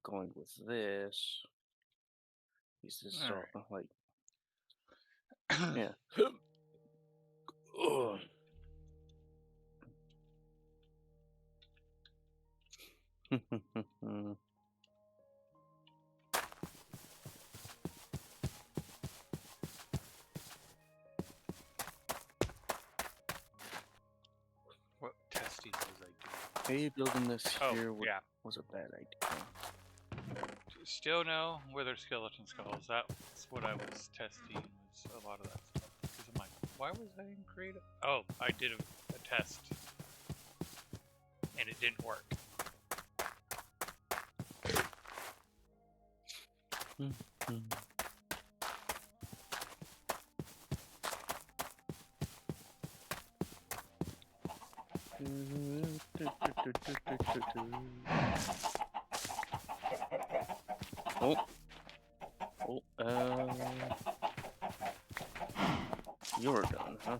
going with this. This is all, like, yeah. Ugh. What testing was I doing? Maybe building this here yeah. was a bad idea. Still no wither skeleton skulls. That's what I was testing, was a lot of that stuff. Because I'm like, why was I in creative? Oh, I did a test. And it didn't work. Oh. You're done, huh?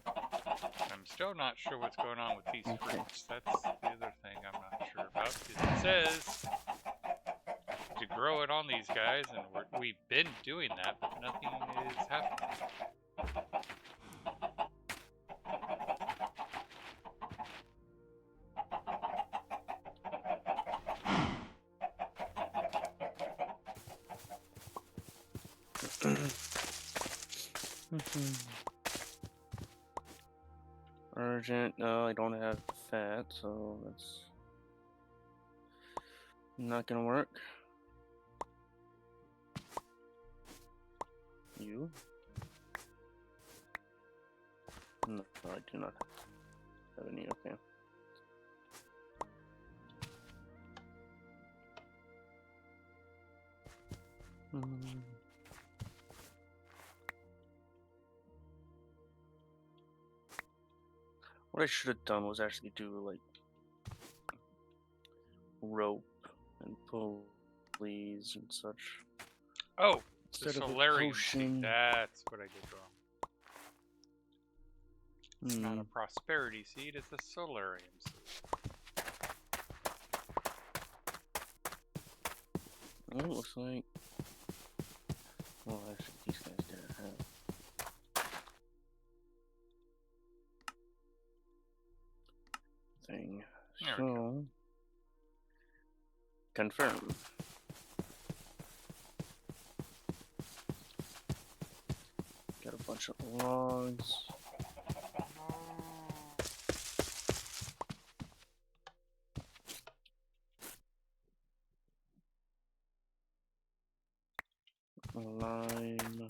I'm still not sure what's going on with these fruits. That's the other thing I'm not sure about. Because it says to grow it on these guys, and we've been doing that, but nothing is happening. Urgent. No, I don't have fat, so that's not gonna work. You? No, I do not have any. Okay. What I should have done was actually do like rope and pulleys and such. Oh, Instead the of a solarium potion. seed. That's what I did wrong. It's not a prosperity seed, it's a solarium seed. Well, it looks like. Well, actually, these guys didn't have. Thing. So. Confirm. Got a bunch of logs. Lime.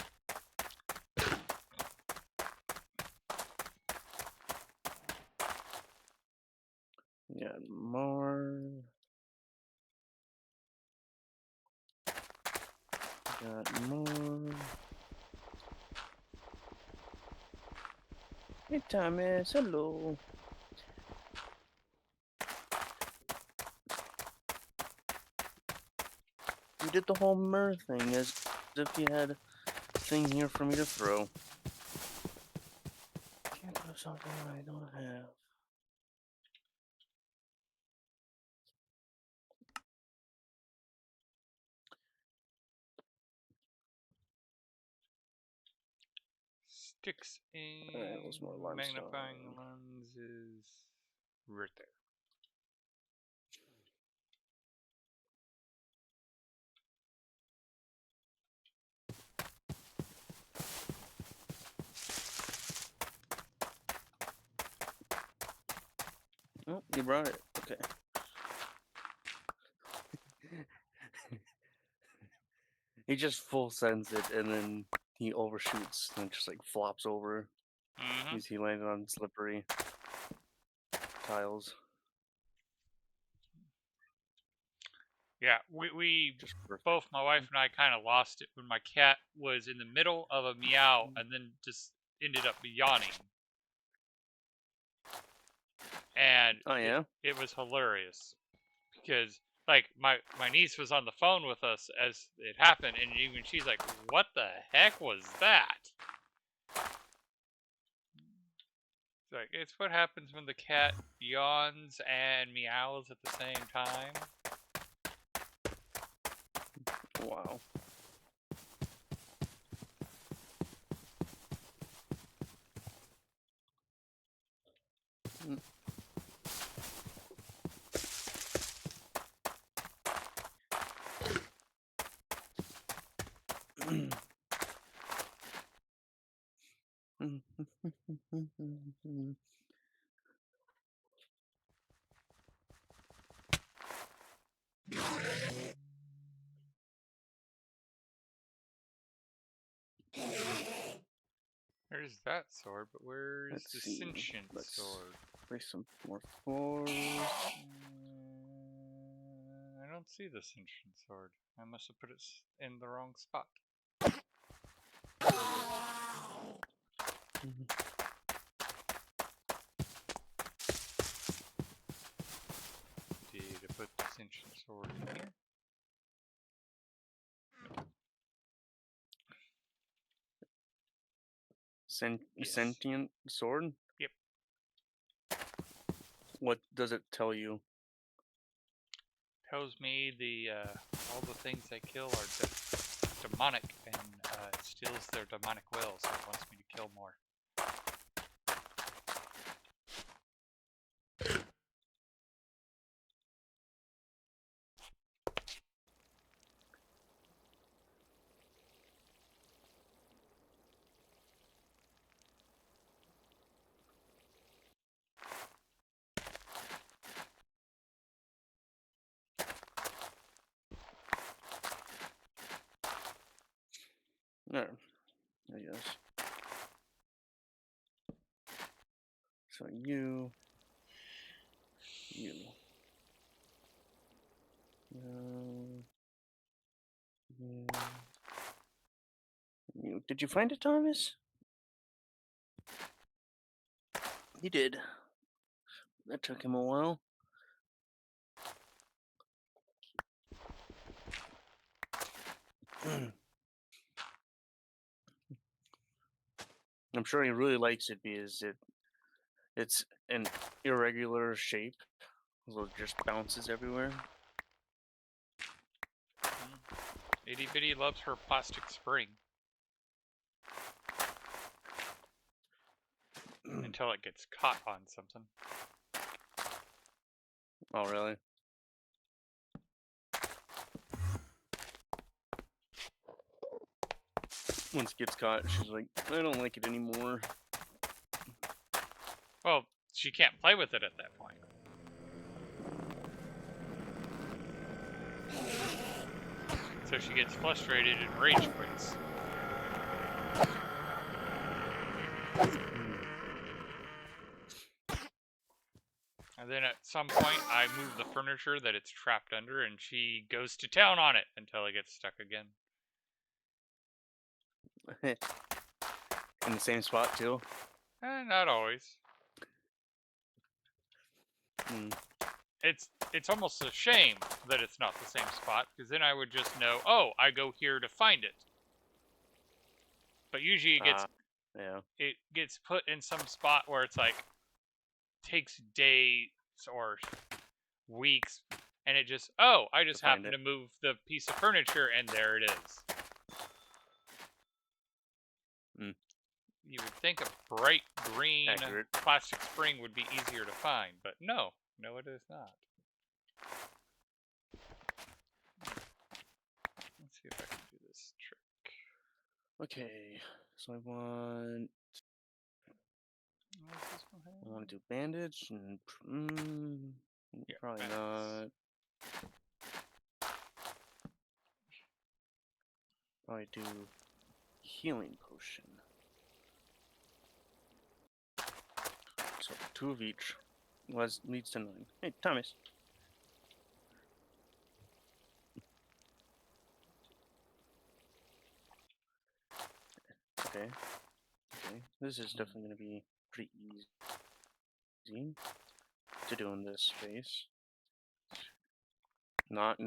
Got more. Got more. Hey Thomas, hello. You did the whole Myrrh thing as if you had a thing here for me to throw. Can't do something I don't have. Sticks and more magnifying lenses right there. Oh, you brought it. Okay. He just full sends it and then he overshoots and just like flops over. He landed on slippery tiles. Yeah, we both, my wife and I, kind of lost it when my cat was in the middle of a meow and then just ended up yawning. And oh, yeah? it was hilarious because like my niece was on the phone with us as it happened, and even she's like, "What the heck was that?" It's like, it's what happens when the cat yawns and meows at the same time. Wow. There's that sword, but where's Let's the see. sentient Let's sword? place some more floors. I don't see the sentient sword. I must have put it in the wrong spot. Did I put the sentient sword in here? Yes. Sentient sword? Yep. What does it tell you? Tells me all the things I kill are demonic, and it steals their demonic will, so it wants me to kill more. No, I guess. So you. You. Did you find it, Thomas? He did. That took him a while. I'm sure he really likes it because it's an irregular shape, so it just bounces everywhere. Itty Bitty loves her plastic spring. Until it gets caught on something. Oh, really? Once it gets caught, she's like, I don't like it anymore. Well, she can't play with it at that point. So she gets frustrated and rage quits. And then at some point, I move the furniture that it's trapped under, and she goes to town on it until it gets stuck again. In the same spot, too? Not always. It's almost a shame that it's not the same spot, because then I would just know, oh, I go here to find it. But usually it gets put in some spot where it's like takes days or weeks, and it just, oh, I just happen to move the piece of furniture, and there it is. You would think a bright green plastic spring would be easier to find, but no, it is not. Let's see if I can do this trick. Okay, so I want to do bandage, and yeah, probably bandage. not. Probably do healing potion. So 2 of each leads to 9. Hey, Thomas. Okay. This is definitely going to be pretty easy to do in this space. Not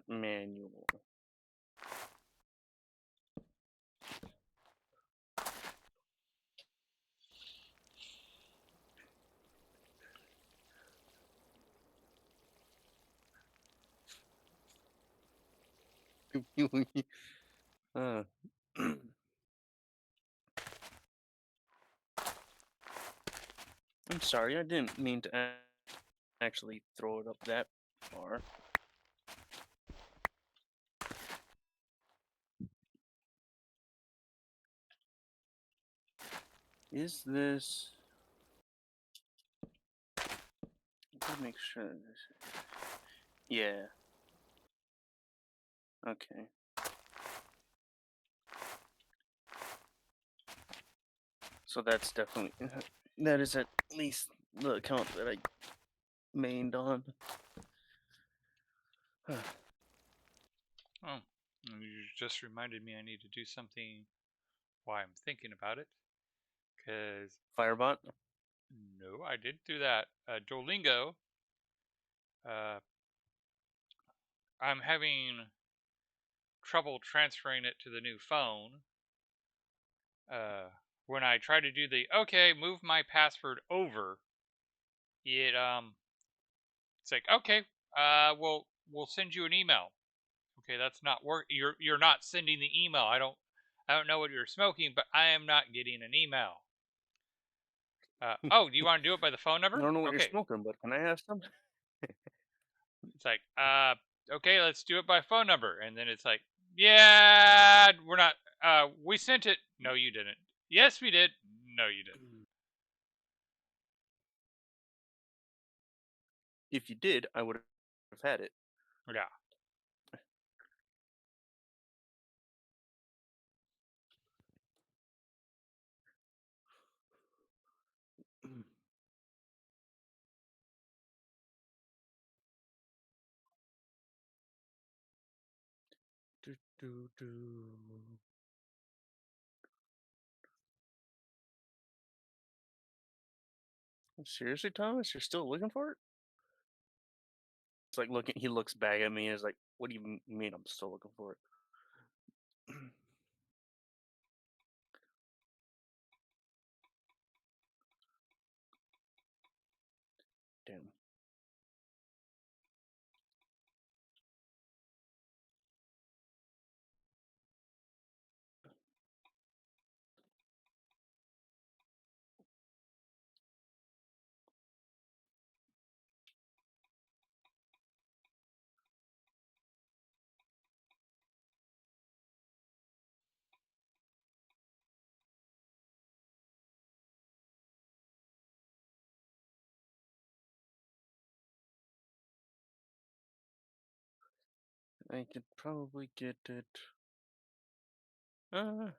manual. uh, I'm sorry, I didn't mean to actually throw it up that far. Is this... Let me make sure this... Yeah. Okay. So that's definitely... That is at least the account that I mained on. Oh, you just reminded me I need to do something while I'm thinking about it. Because... Firebot? No, I didn't do that. Duolingo, I'm having trouble transferring it to the new phone. When I try to do the, okay, move my password over, it, it's like, okay, we'll send you an email. Okay, that's not work. You're not sending the email. I don't know what you're smoking, but I am not getting an email. Oh, do you want to do it by the phone I number? don't know what you're Okay. smoking, but can I have some? It's like, okay, let's do it by phone number. And then it's like, yeah, we're not, we sent it. No, you didn't. Yes, we did. No, you didn't. If you did, I would have had it. Yeah. Do, do, do. Seriously, Thomas, you're still looking for it? It's like looking. He looks back at me and is like, "What do you mean? I'm still looking for it?" Damn. I could probably get it. Uh,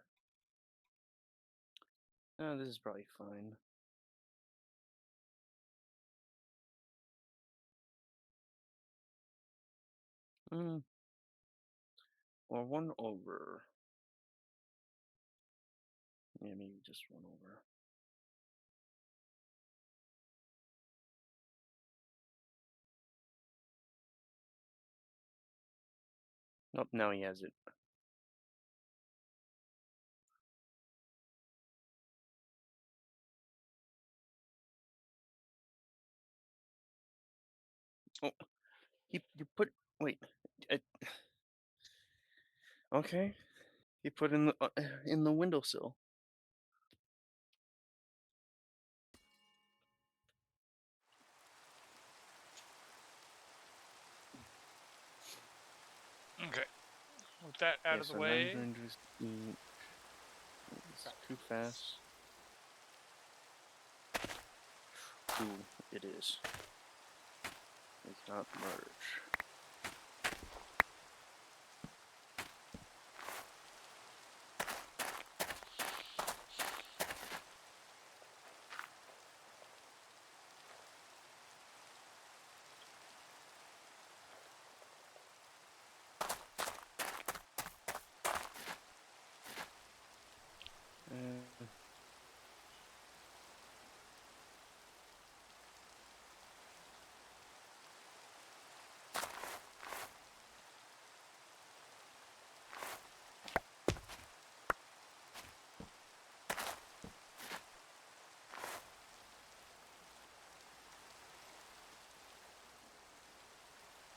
this is probably fine. Or one over. Yeah, maybe just one over. Nope, now he has it. Oh, you put... Wait. I, okay. He put in the windowsill. Okay. With that out Okay, of the so way. 900 feet. It's too fast. Ooh, it is. It's not merge.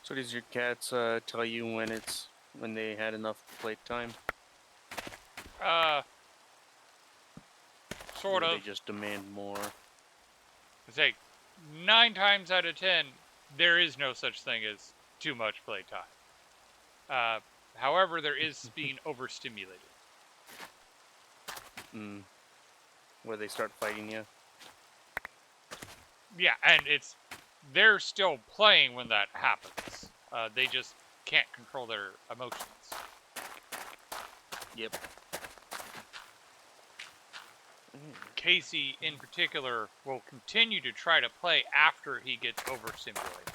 So does your cats tell you when it's when they had enough play time? Uh, Or sort would they of. just demand more? I say 9 times out of 10, there is no such thing as too much playtime. However, there is being overstimulated. Where they start fighting you? Yeah, and they're still playing when that happens. They just can't control their emotions. Yep. Casey, in particular, will continue to try to play after he gets overstimulated.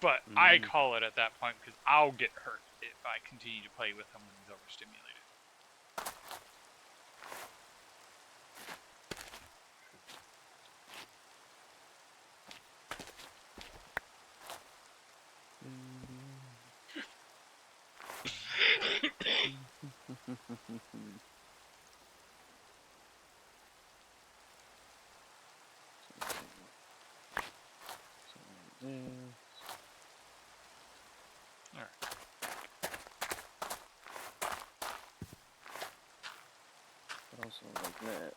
But I call it at that point because I'll get hurt if I continue to play with him when he's overstimulated. Alright. But also like that.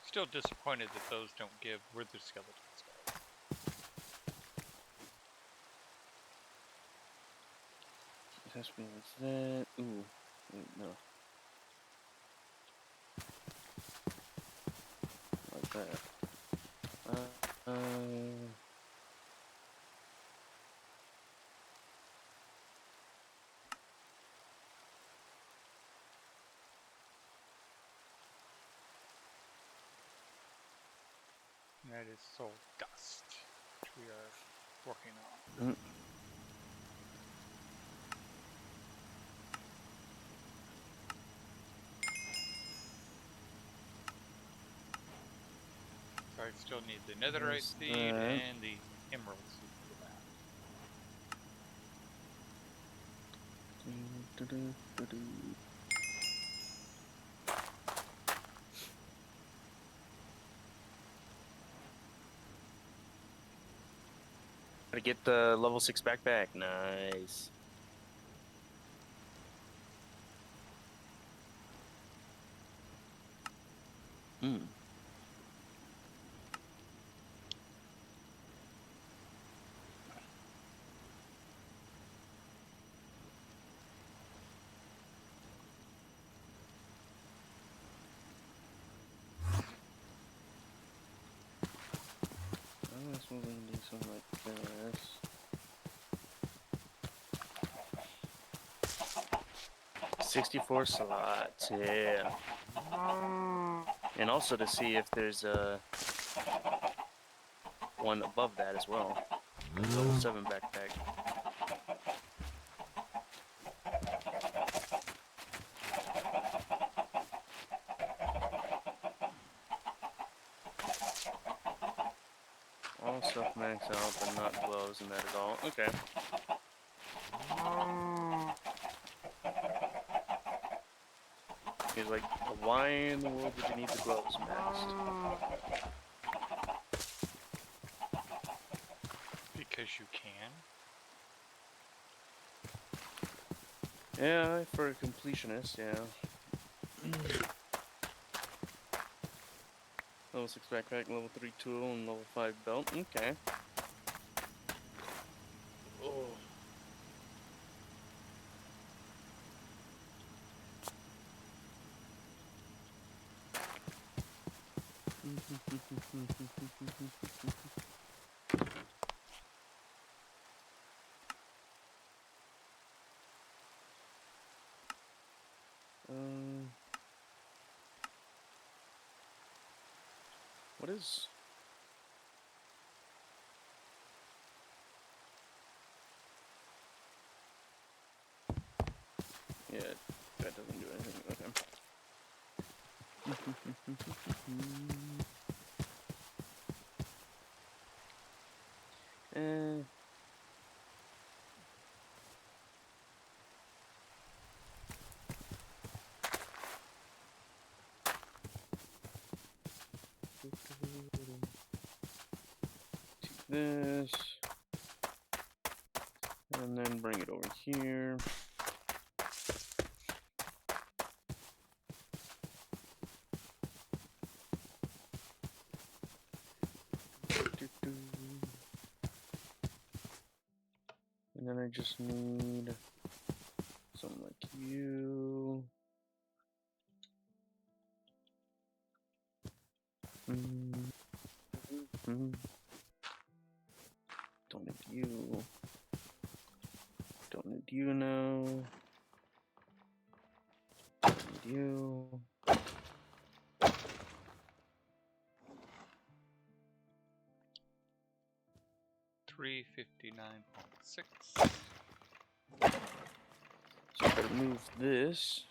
Still disappointed that those don't give Wither skeleton skulls. It has to be like that. Ooh. Wait, no. Like that. That is soul dust, which we are working on. So I still need the netherite seed and the emerald seed for that. Gotta get the level 6 backpack. Nice. I guess we're gonna do something like this. $64 slots, yeah. And also to see if there's one above that as well. Level 7 backpack. All stuff max out, but not gloves and that at all. Okay. He's like, why in the world would you need the gloves maxed? Because you can. Yeah, for a completionist, yeah. Level 6 backpack, level 3 tool, and level 5 belt. Okay. Oh. What is... Yeah, that doesn't do anything. Okay. this. And then bring it over here. And then I just need something like you. Don't need you. Don't need you now. Don't need you. $359.6. So I gotta move this.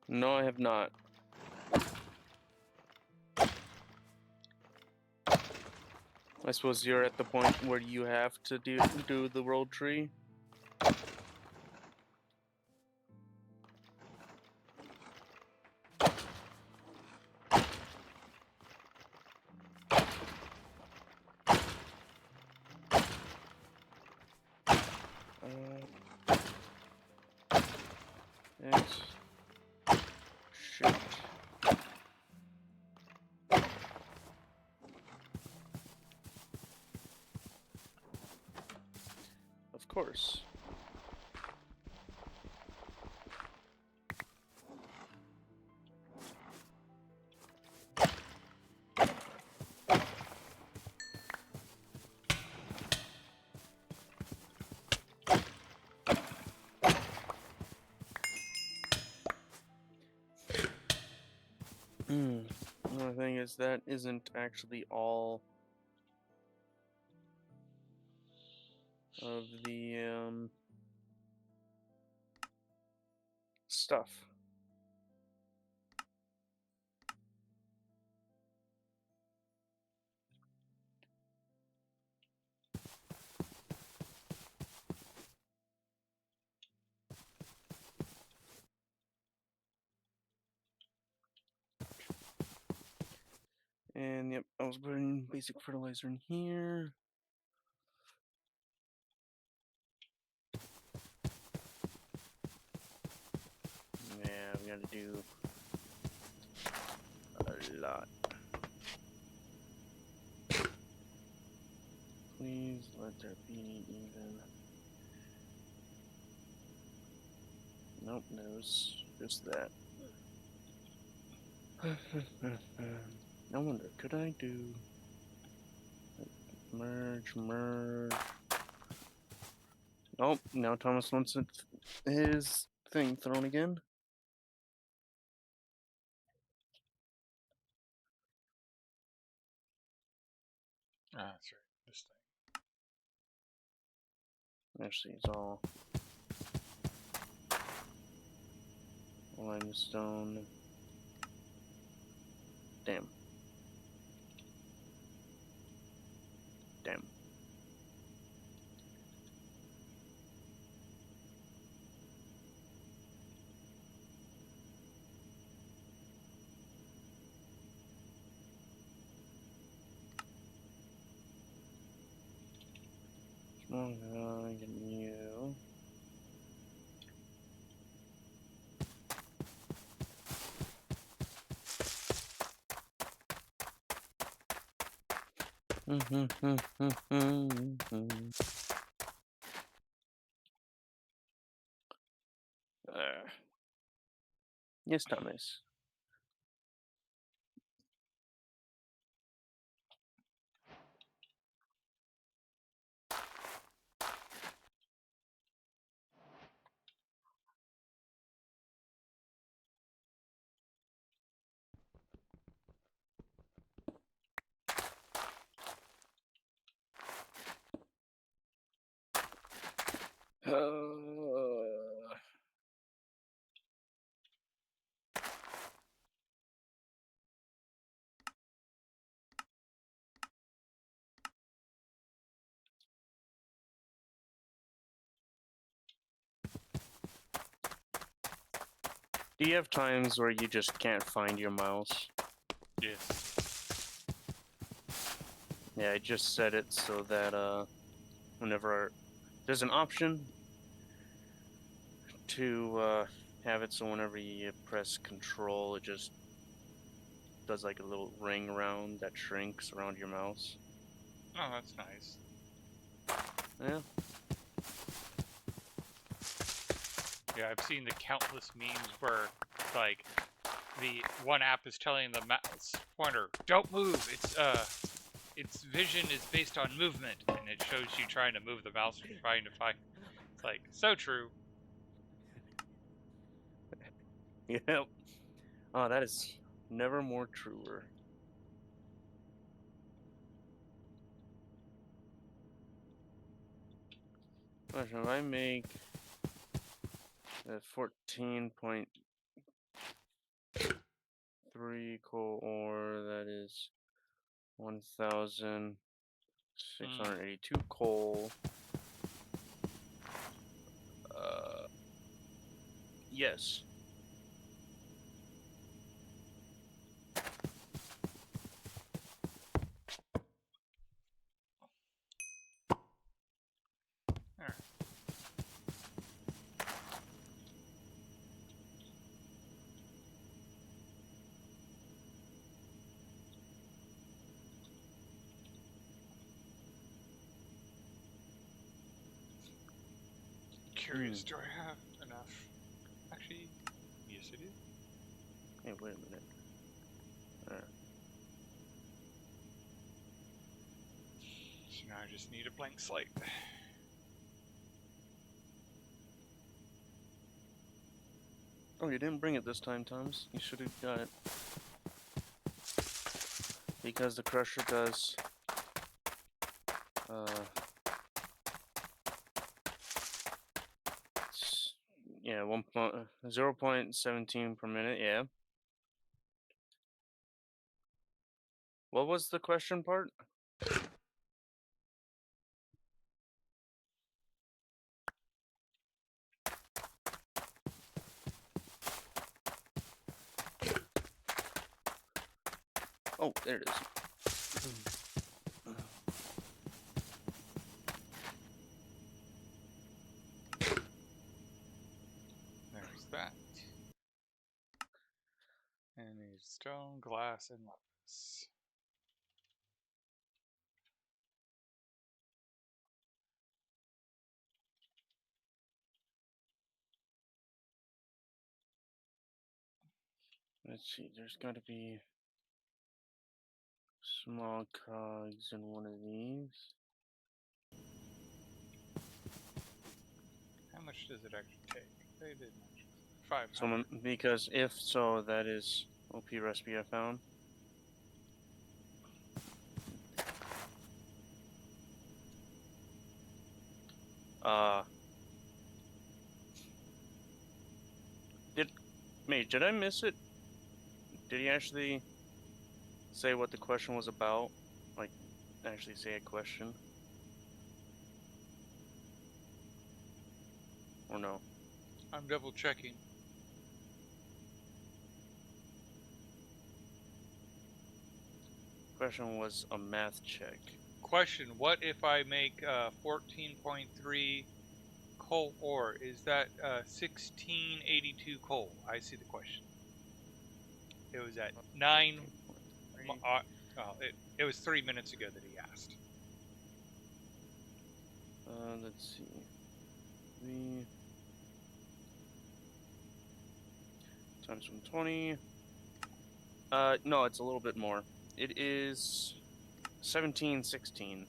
No, I have not. I suppose you're at the point where you have to do the roll tree. X. Shit. Of course. Another thing is that isn't actually all of the stuff. And yep, I was putting basic fertilizer in here. Yeah, we gotta do a lot. Please let there be even. Nope, there's just that. I wonder, could I do merge? Nope, now Thomas wants his thing thrown again. Ah, that's right. This thing. Actually, it's all limestone. Damn. Damn. I get you. Yes, Thomas. Do you have times where you just can't find your mouse? Yes. Yeah, I just set it so that whenever there's an option to have it so whenever you press control, it just does like a little ring around that shrinks around your mouse. Oh, that's nice. Yeah. Yeah, I've seen the countless memes where, like, the one app is telling the mouse pointer, "Don't move. Its vision is based on movement," and it shows you trying to move the mouse or trying to find. It's like so true. Yep. Oh, that is never more truer. Question, if I make a 14.3 coal ore, that is 1,682 coal. Yes. All right. Curious, do I have enough? Actually, yes, I do. Hey, wait a minute. So now I just need a blank slate. Oh, you didn't bring it this time, Thomas. You should have got it. Because the crusher does yeah, 0.17 per minute, yeah. What was the question part? Oh, there it is. There's that. And need stone, glass, and lapis. Let's see, there's gotta be small cogs in one of these. How much does it actually take? They did mention 500. So, because if so, that is OP recipe I found. Did I miss it? Did he actually say what the question was about? Like, actually say a question? Or no? I'm double checking. Question was a math check. Question, what if I make 14.3 coal ore? Is that 1682 coal? I see the question. It was at 9. It was 3 minutes ago that he asked. Let's see. 3 times 120. No, it's a little bit more. It is 1716.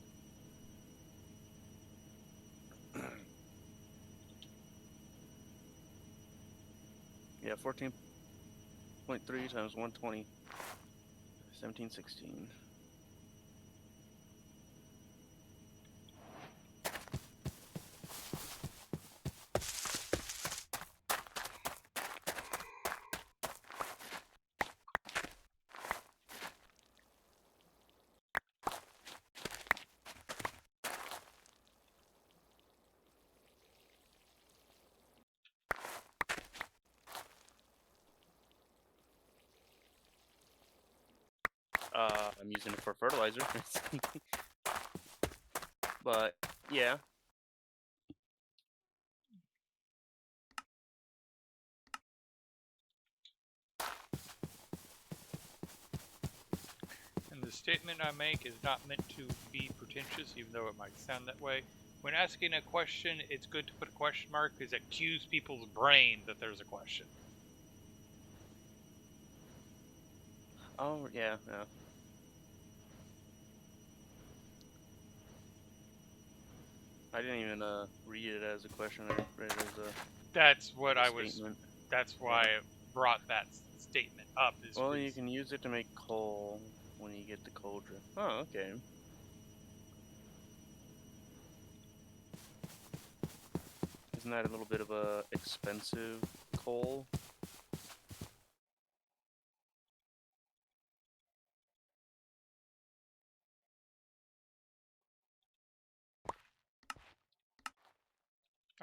Yeah, 14.3 times 120. 1716. I'm using it for fertilizer. But yeah, And the statement I make is not meant to be pretentious, even though it might sound that way. When asking a question, it's good to put a question mark because it cues people's brain that there's a question. oh yeah, yeah. I didn't even read it as a question. I read it as a That's what like a I was. statement. That's why Yeah. I brought that statement up. Is Well, you because can use it to make coal when you get the coal drift. Oh, okay. Isn't that a little bit of a expensive coal?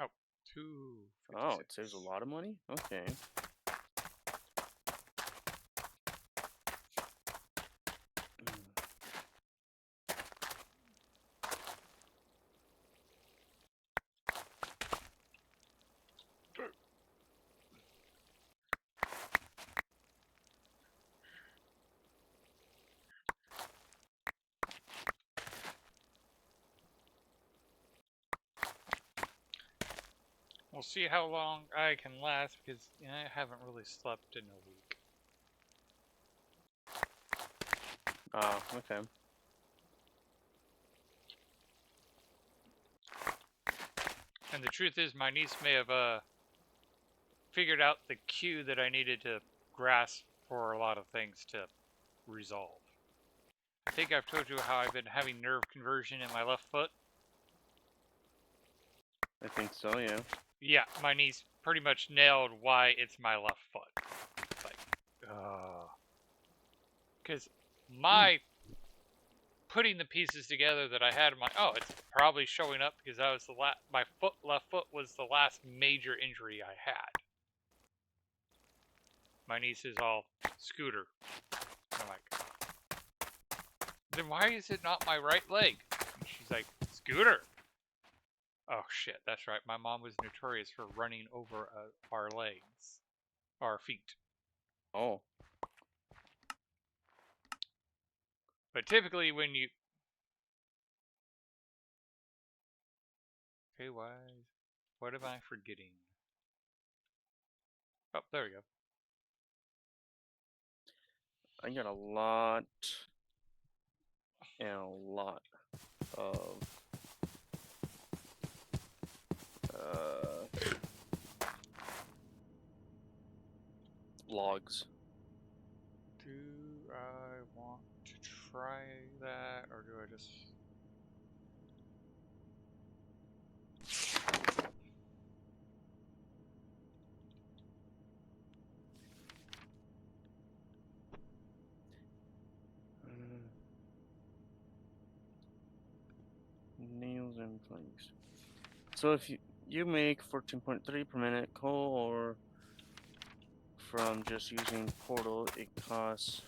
oh, 256. Oh, it saves a lot of money? Okay. We'll see how long I can last because I haven't really slept in a week. Oh, okay. And the truth is, my niece may have figured out the cue that I needed to grasp for a lot of things to resolve. I think I've told you how I've been having nerve conversion in my left foot. I think so, yeah. Yeah, my niece pretty much nailed why it's my left foot. It's like, because my putting the pieces together that I had in my it's probably showing up because I was my left foot was the last major injury I had. My niece is all scooter. I'm like, then why is it not my right leg? And she's like, scooter. Oh shit, that's right. My mom was notorious for running over our legs, our feet. Oh. But typically when you okay, what am I forgetting? Oh, there we go. I got a lot and a lot of logs. Do I want to try that or do I just Nails and planks. So if you make 14.3 per minute coal, or from just using portal, it costs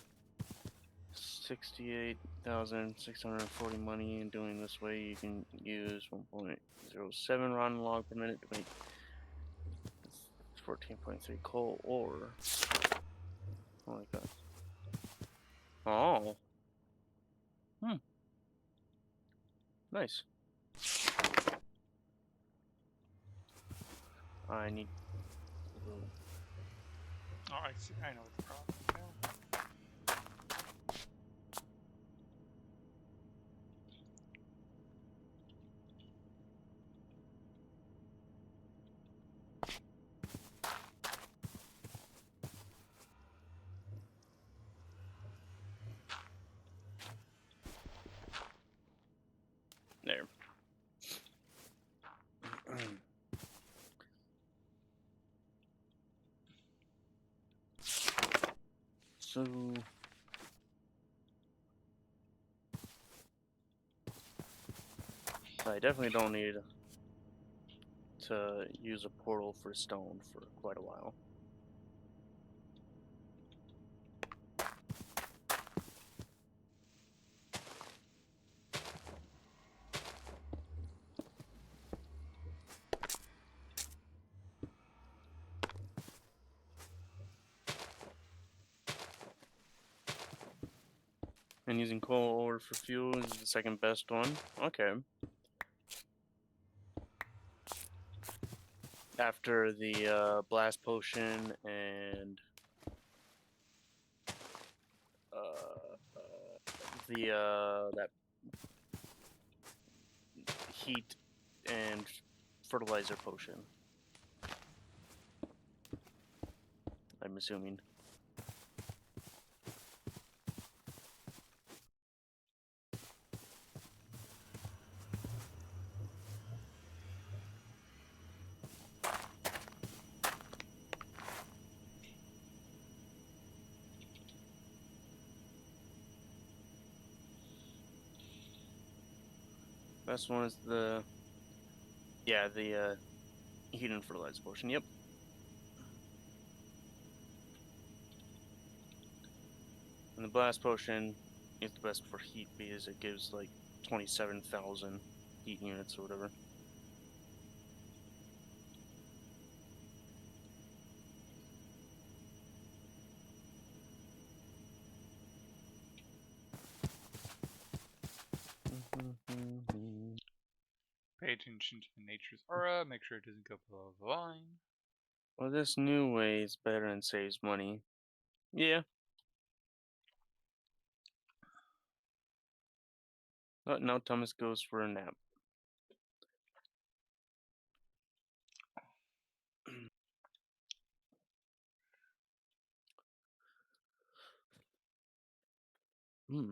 68,640 money, and doing this way you can use 1.07 rotten log per minute to make 14.3 coal, or like that. Oh, nice. I need. oh, I see. I know what the problem is now. There. So I definitely don't need to use a portal for stone for quite a while. And using coal ore for fuel is the second best one. Okay. After the blast potion and that heat and fertilizer potion. I'm assuming. Best one is the heat and fertilizer potion. Yep. And the blast potion is the best for heat because it gives like 27,000 heat units or whatever. Pay attention to the nature's aura. Make sure it doesn't go below the line. Well, this new way is better and saves money. Yeah. But now Thomas goes for a nap. Hmm.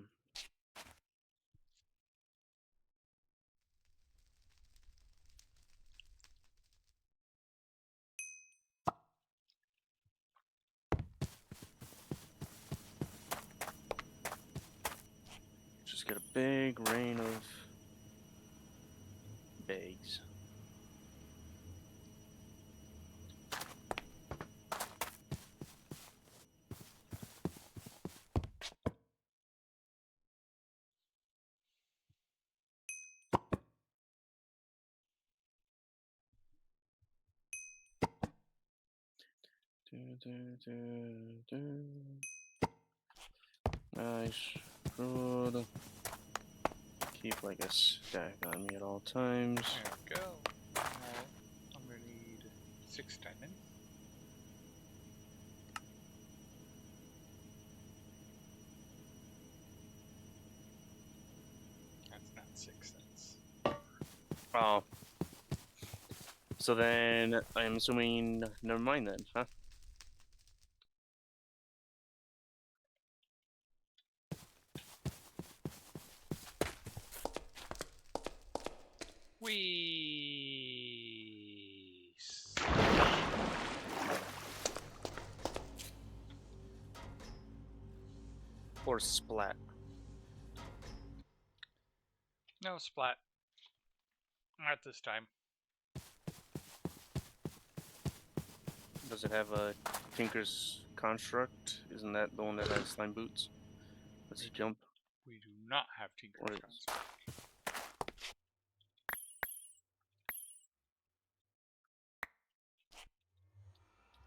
Just get a big rain of bags. I should keep like a stack on me at all times. There we go. Now I'm gonna need 6 diamonds. That's not 6, that's... Oh. So then I'm assuming never mind then, huh? Whee! Or splat. No splat. Not this time. Does it have a Tinker's construct? Isn't that the one that has slime boots? Does he jump? We do not have Or Tinker's is- Construct.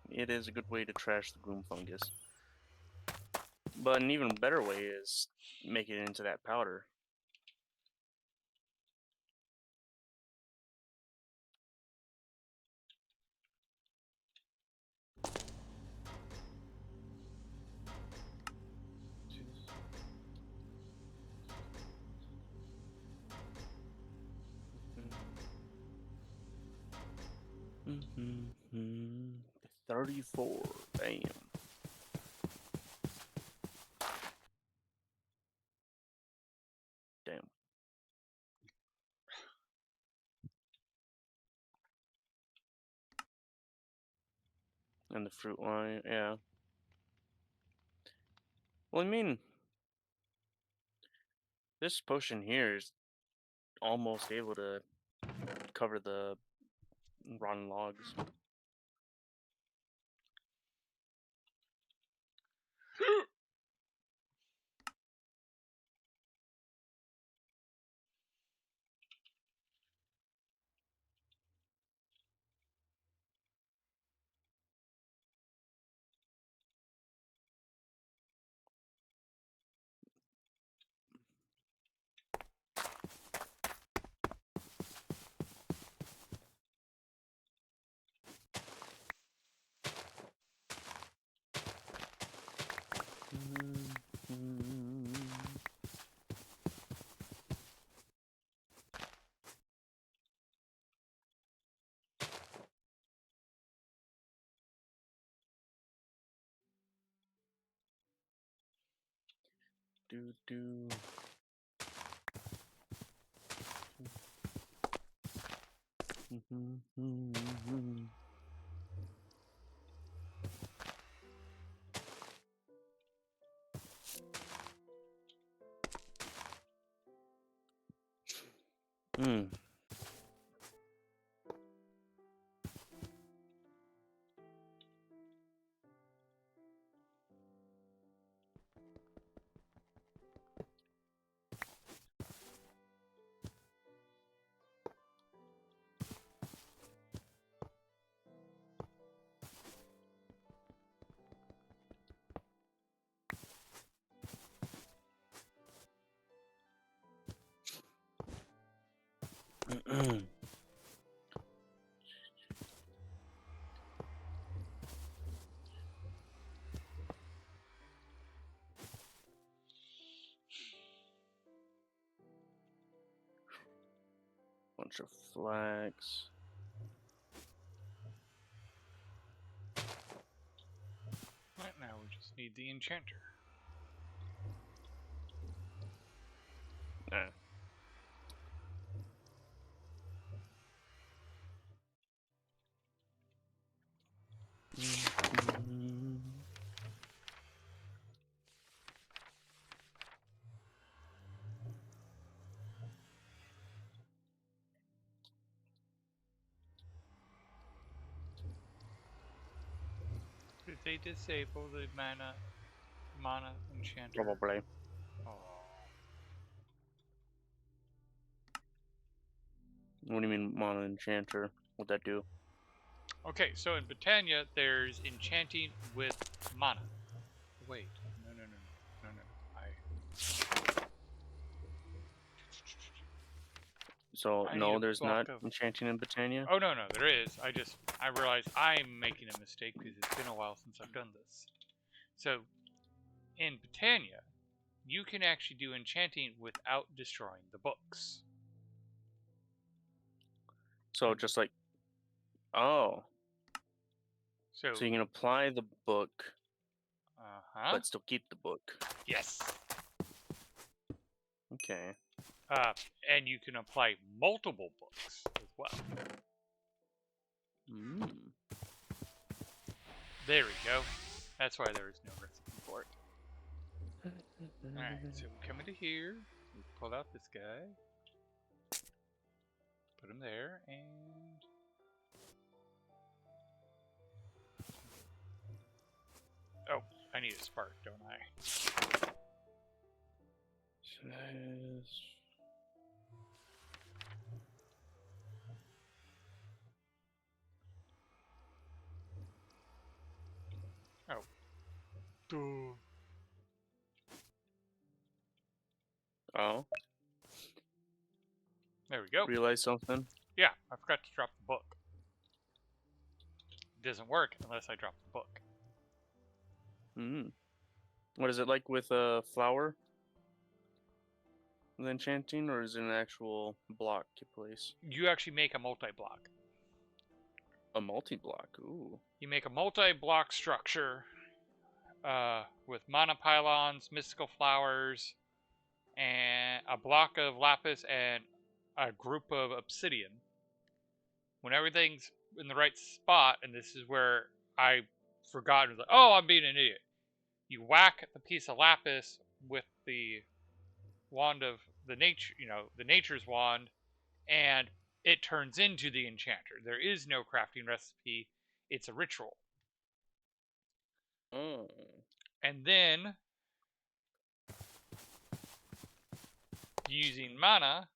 It is a good way to trash the gloom fungus. But an even better way is make it into that powder. Mm-hmm. 34. Damn. Damn. And the fruit wine, yeah. Well, I mean, this potion here is almost able to cover the rotten logs. do. Hmm. Bunch of flags. Right now we just need the enchanter. Nah. Did they disable the mana enchanter? Probably. Oh. What do you mean, Mono Enchanter? What'd that do? Okay, so in Britannia, there's enchanting with mana. Wait, no. So, I need no, a there's block not of... enchanting in Britannia? Oh, no, there is. I realized I'm making a mistake because it's been a while since I've done this. So, in Britannia, you can actually do enchanting without destroying the books. So, just like, oh. So So you can apply the book, uh-huh. but still keep the book. Yes. Okay. And you can apply multiple books as well. Mm. There we go. That's why there is no recipe for it. Alright, so we come into here. We pull out this guy. Put him there, and... Oh, I need a spark, don't I? Oh. Duh. Oh. There we go. Realize something? Yeah, I forgot to drop the book. It doesn't work unless I drop the book. Mm. What is it like with a flower? The enchanting, or is it an actual block you place? You actually make a multi-block. A multi-block. Ooh. You make a multi-block structure with mana pylons, mystical flowers, and a block of lapis and a group of obsidian. When everything's in the right spot, and this is where I forgot, like, oh, I'm being an idiot. You whack the piece of lapis with the wand of the nature's wand, and it turns into the enchanter. There is no crafting recipe. It's a ritual. Oh. And then, using mana...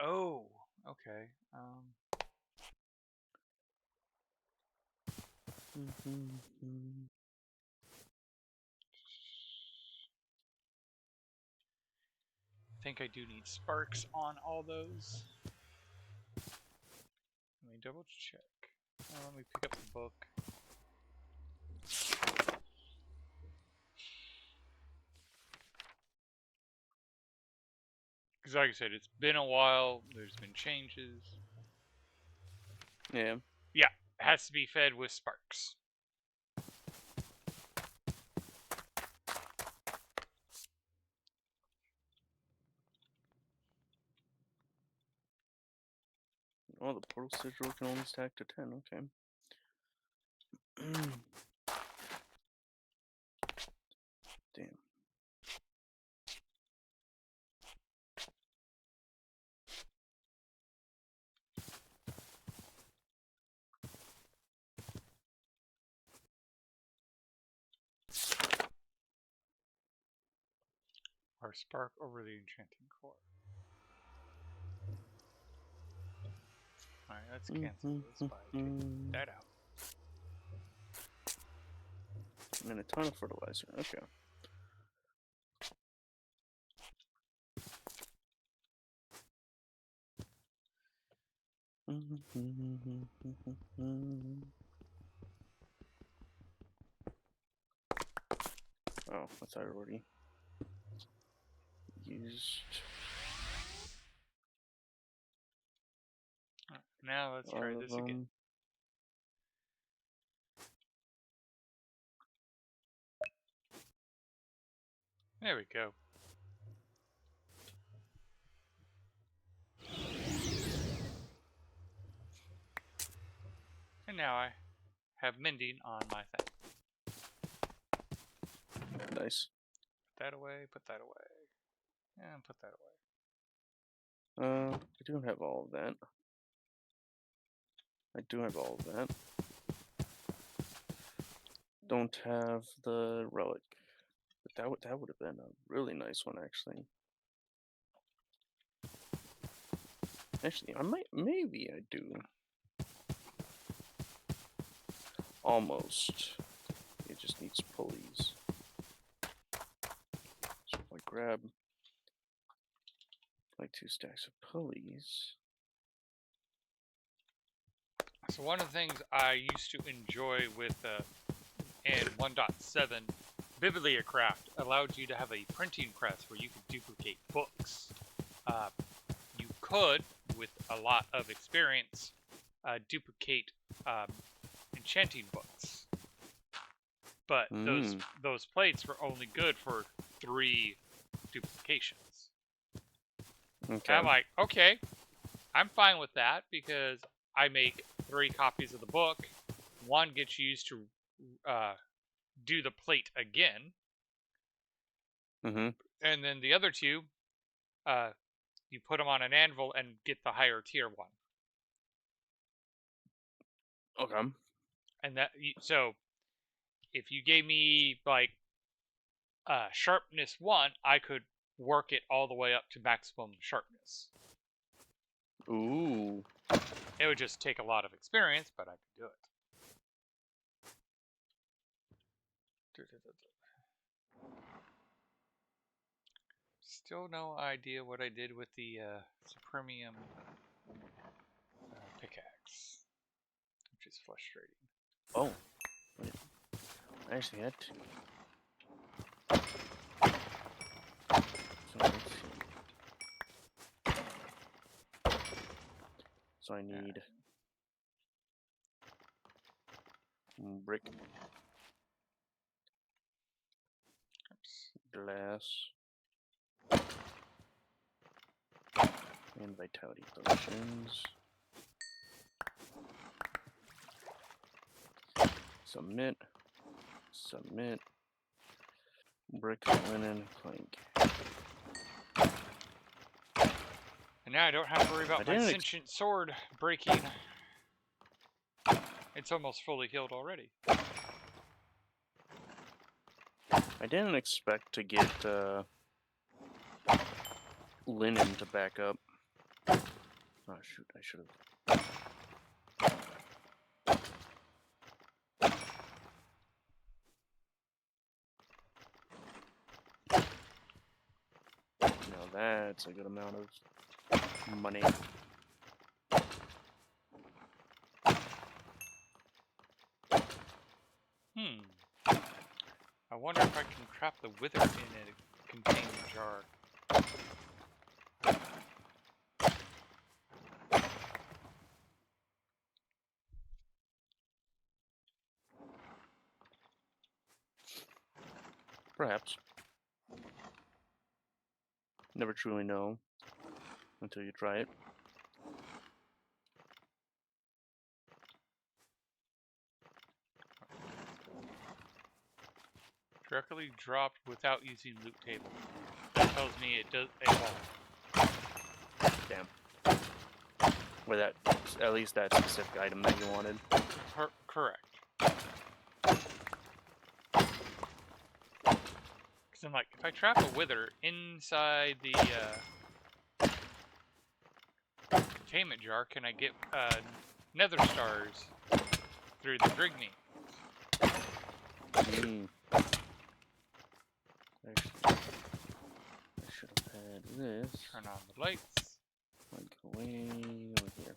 Oh, okay. I think I do need sparks on all those. Let me double check. Let me pick up the book. Because like I said, it's been a while. There's been changes. Yeah. Yeah, it has to be fed with sparks. Oh, the portal sigil can only stack to 10. Okay. Damn. Or spark over the enchanting core. Alright, let's cancel this by taking that out. And a ton of fertilizer. Okay. Oh, I thought I already used. Right, now let's try this again. There we go. And now I have mending on my thing. Nice. Put that away, put that away. And put that away. I do have all of that. I do have all of that. Don't have the relic. But that would have been a really nice one, actually. Actually, maybe I do. Almost. It just needs pulleys. So if I grab like 2 stacks of pulleys. So one of the things I used to enjoy with in 1.7, Bibliocraft allowed you to have a printing press where you could duplicate books. You could, with a lot of experience, duplicate enchanting books. But those plates were only good for 3 duplications. Okay. And I'm like, okay, I'm fine with that because I make 3 copies of the book. 1 gets used to do the plate again. And then the other 2, you put them on an anvil and get the higher tier one. Okay. And that so if you gave me like sharpness 1, I could work it all the way up to maximum sharpness. Ooh. It would just take a lot of experience, but I could do it. Still no idea what I did with the Supremium pickaxe, which is frustrating. Oh. Wait. I actually had to. So let's see. So I need brick, glass, and vitality potions. Submit. Submit. Brick, linen, plank. And now I don't have to worry about my sentient sword breaking. It's almost fully healed already. I didn't expect to get linen to back up. Oh shoot, I should have. Now that's a good amount of money. I wonder if I can craft the wither in a container jar. Perhaps. Never truly know until you try it. Directly dropped without using loot table. That tells me it does a wall. Damn. With that, at least that specific item that you wanted. Correct. Because I'm like, if I trap a wither inside the containment jar, can I get nether stars through the Drigney? I should have had this. Turn on the lights. Like way over here.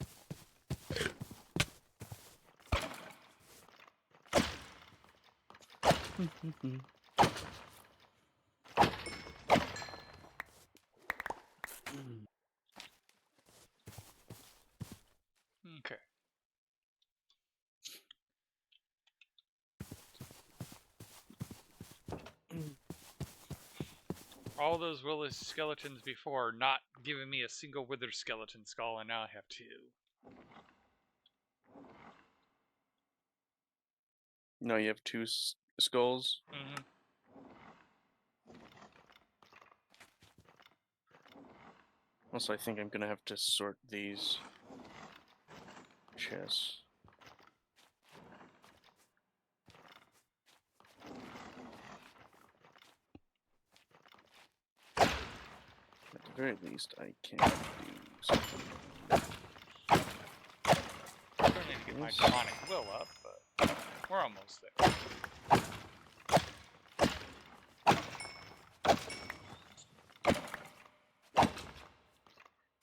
Okay. All those Willis skeletons before not giving me a single wither skeleton skull, and now I have 2. No, you have 2 skulls. Mm-hmm. Also, I think I'm gonna have to sort these chests. At the very least, I can do something. I still need to get my demonic will up, but we're almost there.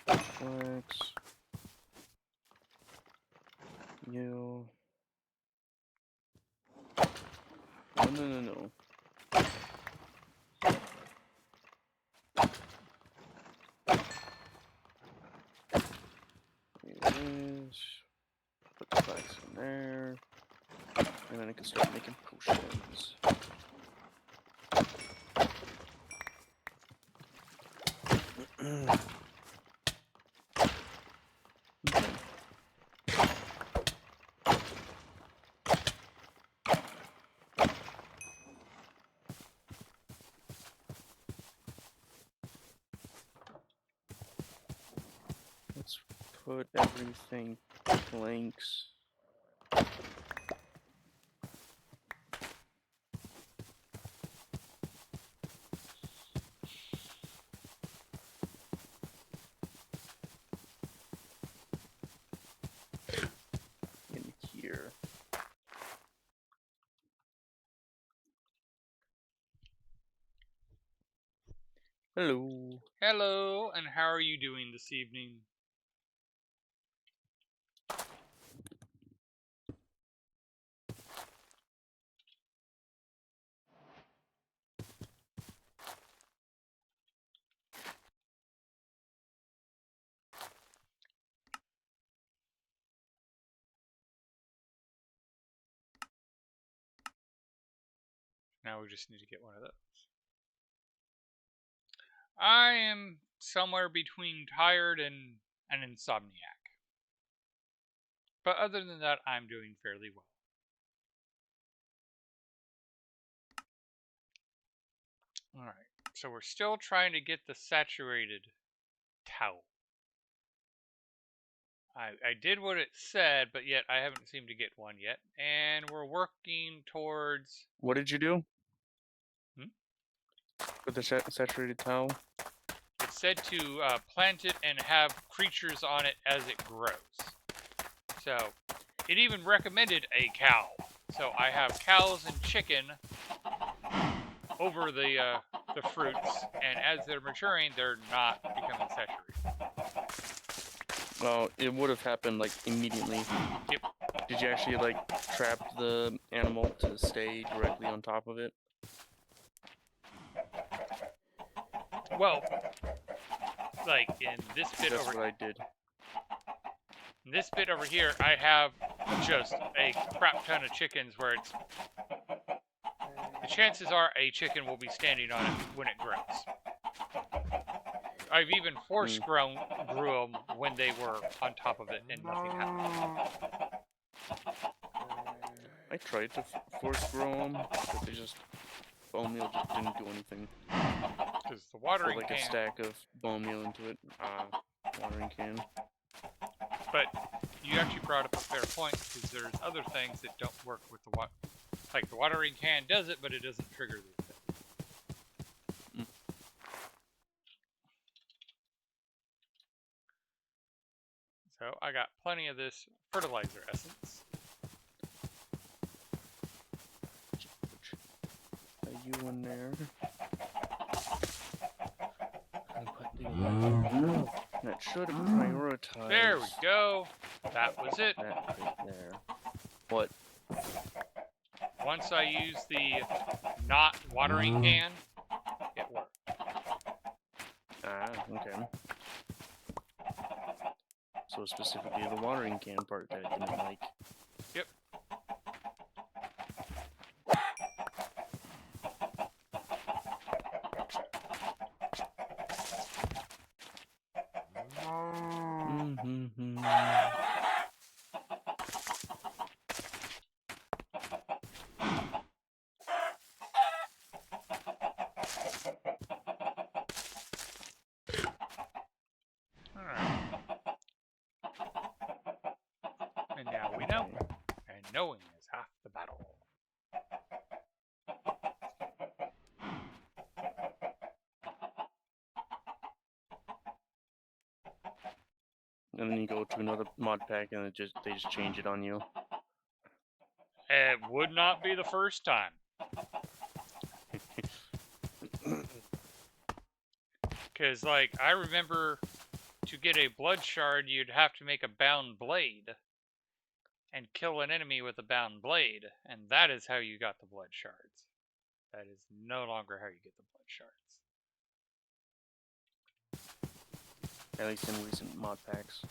Flex. You. No. Here it is. Put the flax in there. And then I can start making potions. Okay. Let's put everything blanks. In here. Hello. Hello, and how are you doing this evening? Now we just need to get one of those. I am somewhere between tired and an insomniac. But other than that, I'm doing fairly well. Alright, so we're still trying to get the saturated towel. I did what it said, but yet I haven't seemed to get one yet. And we're working towards... What did you do? With the saturated towel? It said to plant it and have creatures on it as it grows. So, it even recommended a cow. So I have cows and chicken over the fruits, and as they're maturing, they're not becoming saturated. Well, it would have happened like immediately. Yep. Did you actually like trap the animal to stay directly on top of it? Well, like in this bit That's over what I did. in this bit over here, I have just a crap ton of chickens where it's the chances are a chicken will be standing on it when it grows. I've even grew them when they were on top of it and nothing happened. I tried to force grow them, but they just bone meal just didn't do anything. Because the Put watering like a can. stack of bone meal into it. Watering can. But you actually brought up a fair point, because there's other things that don't work with the water. Like the watering can does it, but it doesn't trigger the effect. So I got plenty of this fertilizer essence. Are you in there? That should have prioritized. There we go. That was it. That right there. What? Once I use the not watering can, it worked. Okay. So specifically the watering can part that I didn't like. Yep. And now we know. And knowing is half the battle. And then you go to another mod pack and they just change it on you. It would not be the first time. Because, like, I remember to get a blood shard, you'd have to make a bound blade and kill an enemy with a bound blade, and that is how you got the blood shards. That is no longer how you get the blood shards. At least in recent mod packs.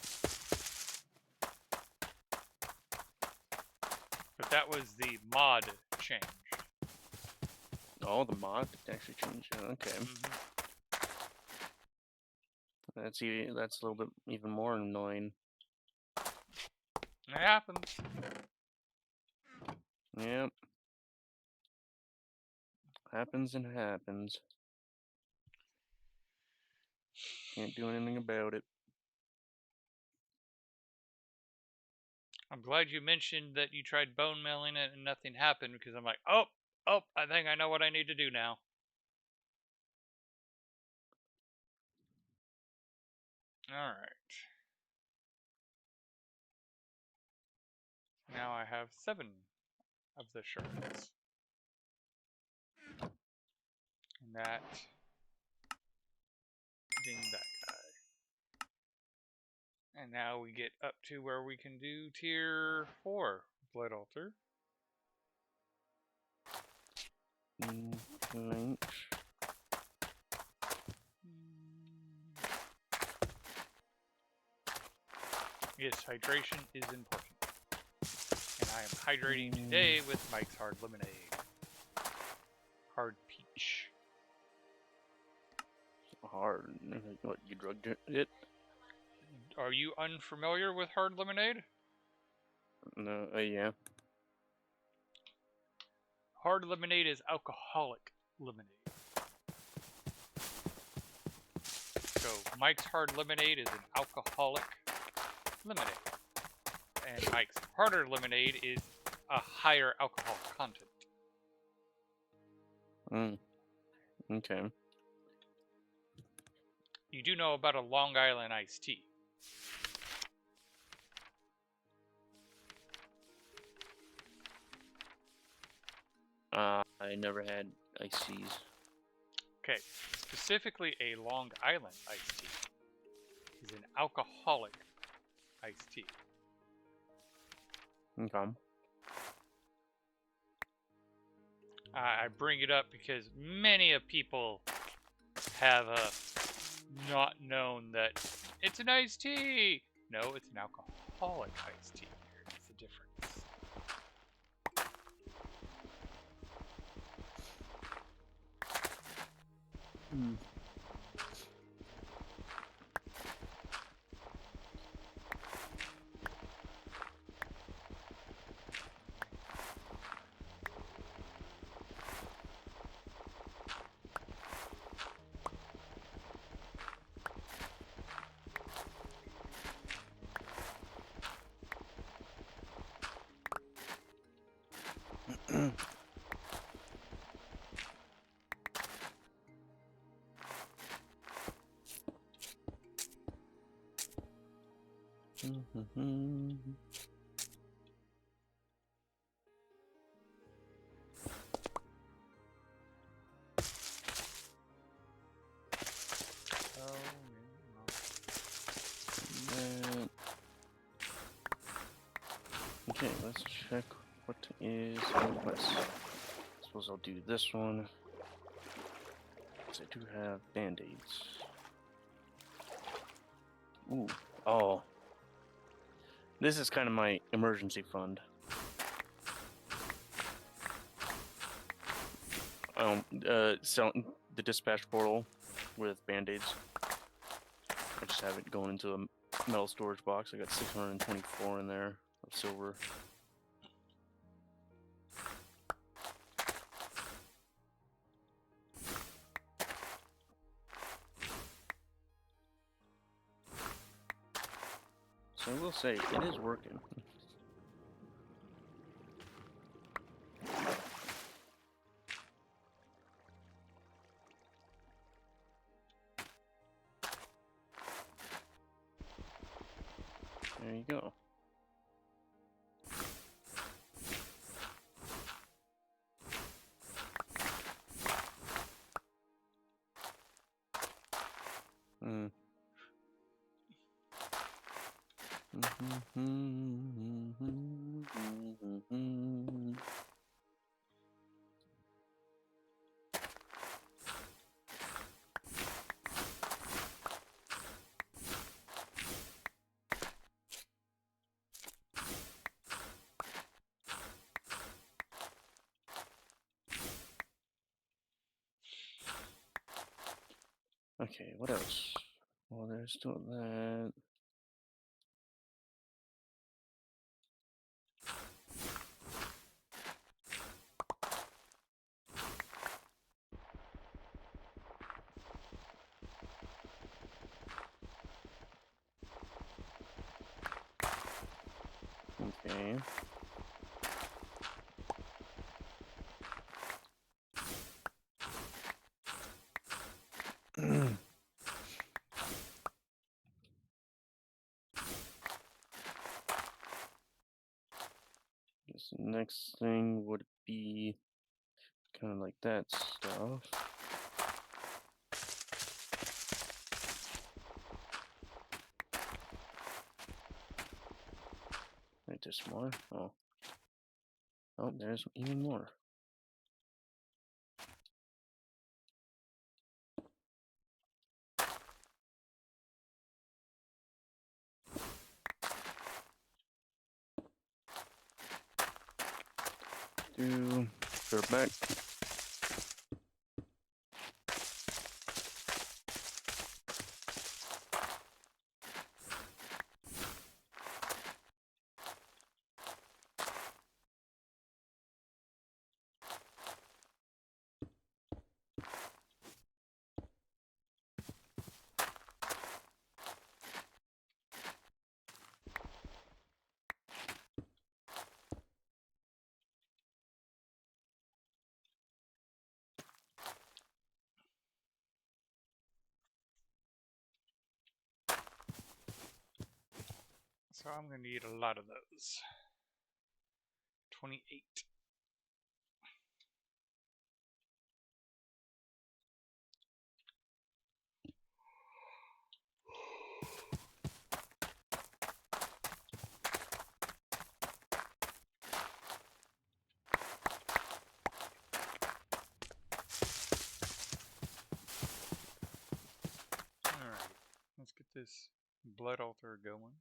But that was the mod change. Oh, the mod actually changed. Okay. That's a little bit even more annoying. It happens. Yep. Happens and happens. Can't do anything about it. I'm glad you mentioned that you tried bone milling it and nothing happened, because I'm like, oh, I think I know what I need to do now. Alright. Now I have 7 of the shards. And that ding that guy. And now we get up to where we can do tier 4 Blood Altar. Lynch. Yes, hydration is important. And I am hydrating today with Mike's Hard Lemonade. Hard Peach. Hard. What, you drugged it? Are you unfamiliar with Hard Lemonade? No, yeah. Hard Lemonade is alcoholic lemonade. So Mike's Hard Lemonade is an alcoholic lemonade. And Mike's Harder Lemonade is a higher alcohol content. Okay. You do know about a Long Island iced tea. I never had iced teas. Okay, specifically a Long Island iced tea is an alcoholic iced tea. Okay. I bring it up because many of people have not known that it's an iced tea. No, it's an alcoholic iced tea. There's the difference. Okay, let's check what is in quest. Suppose I'll do this one. Because I do have band-aids. Ooh. Oh. This is kind of my emergency fund. Selling the dispatch portal with band-aids. I just have it going into a metal storage box. I got 624 in there of silver. So I will say, it is working. There you go. Okay, what else? Well, there's still that. Okay. Guess the next thing would be kind of like that stuff. Right, there's more. Oh. Oh, there's even more. They're back. So I'm going to need a lot of those. 28. Alright, let's get this blood altar going.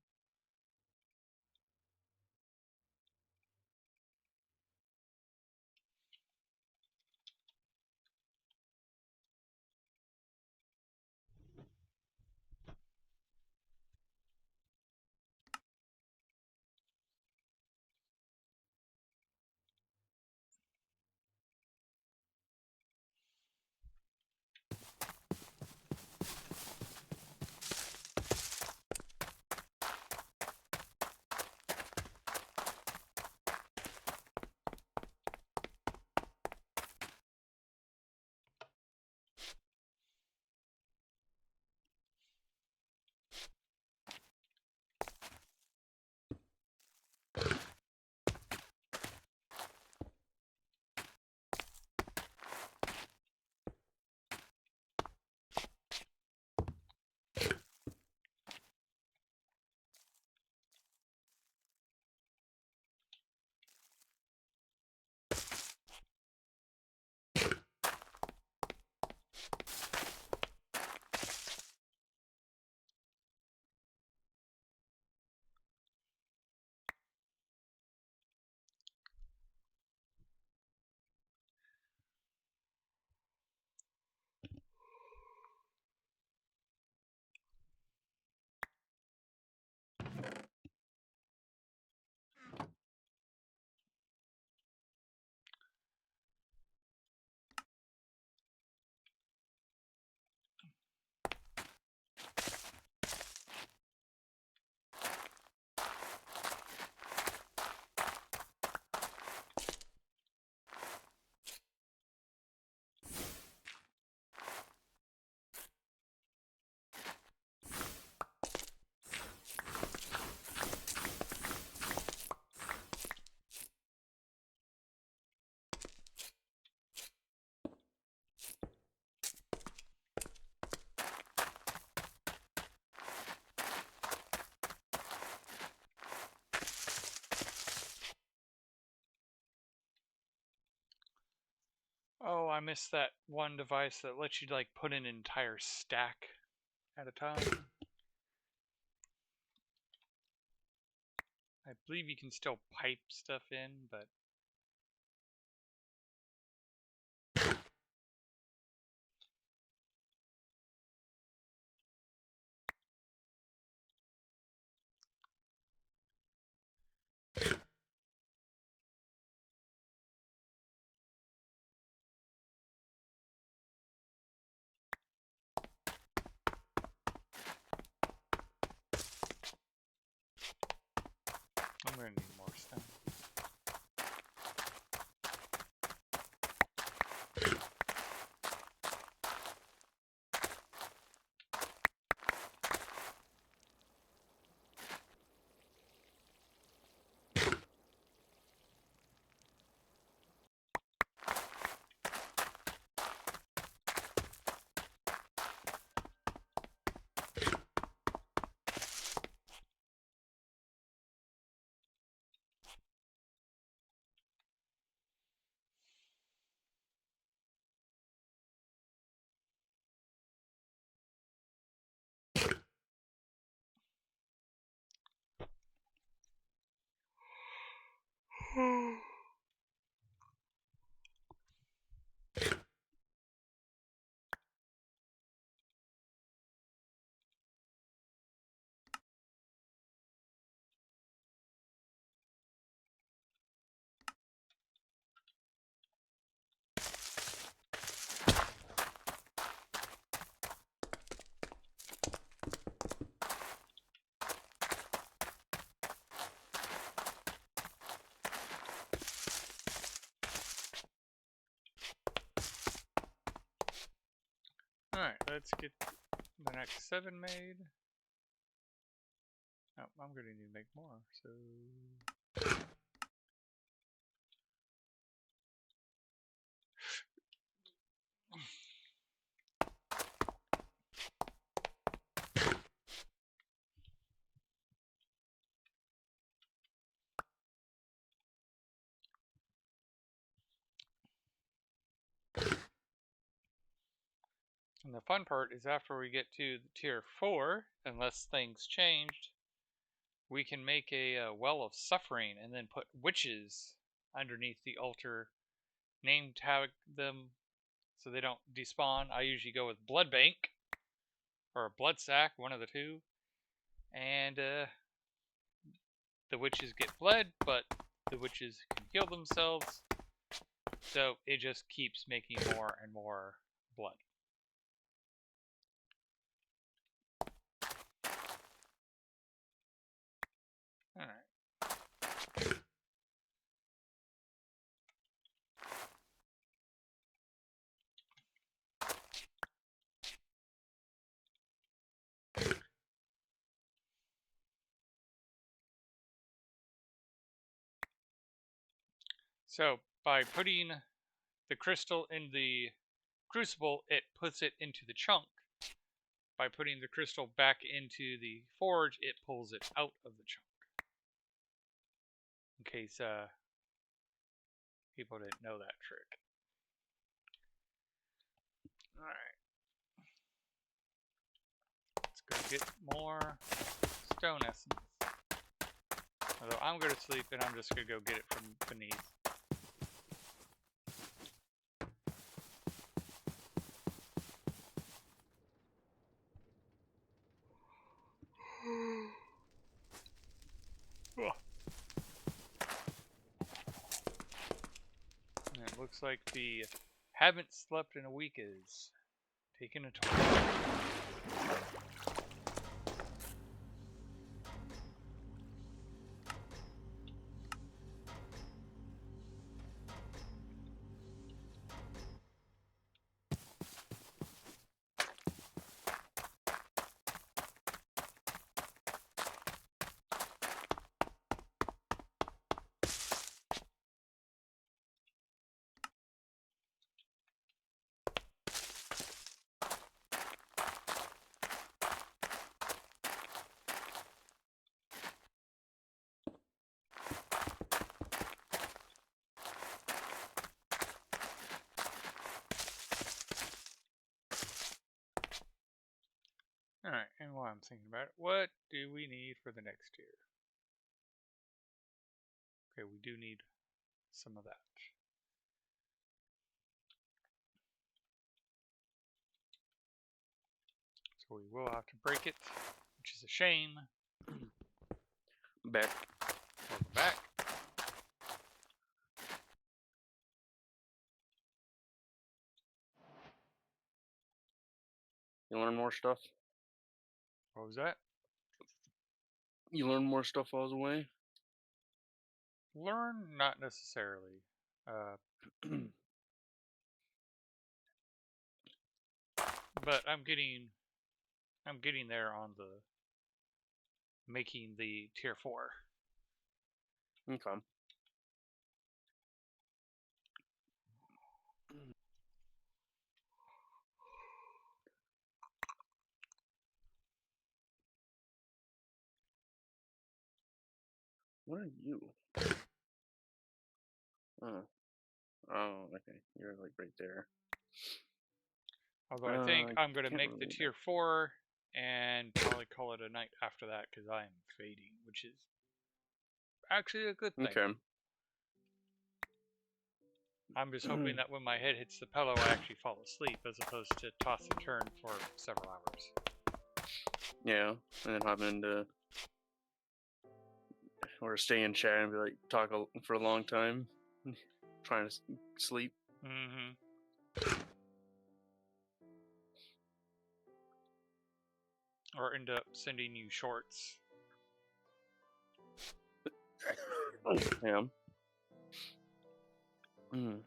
Oh, I missed that one device that lets you like put in an entire stack at a time. I believe you can still pipe stuff in, but I'm gonna need more stuff. Alright, let's get the next 7 made. Oh, I'm gonna need to make more, so... And the fun part is after we get to the tier 4, unless things changed, we can make a well of suffering and then put witches underneath the altar, name tag them so they don't despawn. I usually go with blood bank or a blood sack, one of the two, and the witches get bled, but the witches can heal themselves, so it just keeps making more and more blood. Alright. So by putting the crystal in the crucible, it puts it into the chunk. By putting the crystal back into the forge, it pulls it out of the chunk. In case people didn't know that trick. Alright. Let's go get more stone essence. Although I'm going to sleep and I'm just going to go get it from beneath. And it looks like the haven't slept in a week is taking a toll. while I'm thinking about it, what do we need for the next tier? Okay, we do need some of that. So we will have to break it, which is a shame. Back. Welcome back. You learn more stuff? What was that? You learn more stuff while I was away? Learn, not necessarily. But I'm getting there on the making the tier 4. Okay. What are you? Oh. Oh, okay. You're like right there. Although I think I'm going to can't make the really tier 4 and probably call it a night after that because I am fading, which is actually a good thing. Okay. I'm just hoping that when my head hits the pillow, I actually fall asleep as opposed to toss and turn for several hours. Yeah, and then hop into or stay in chat and be like talk for a long time, trying to sleep. Mm-hmm. Or end up sending you shorts. Yeah. Mm.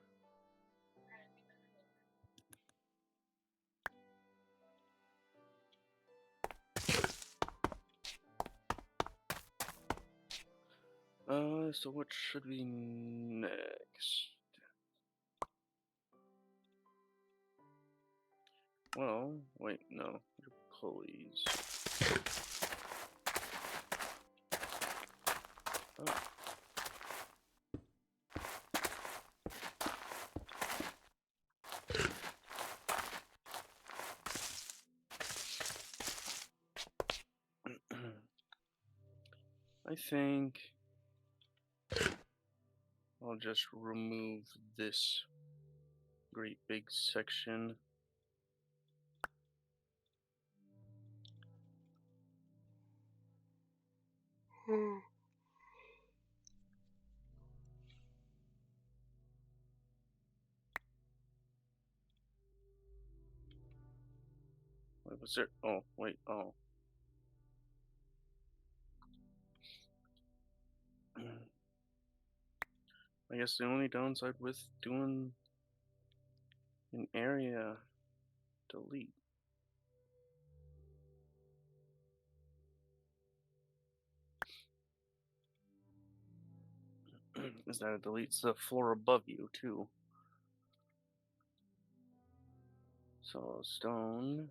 So what should be next? Well, wait, no. Pulleys. Oh. I think I'll just remove this great big section. Wait, was there? Oh, wait, oh. I guess the only downside with doing an area delete is that it deletes the floor above you too. So stone.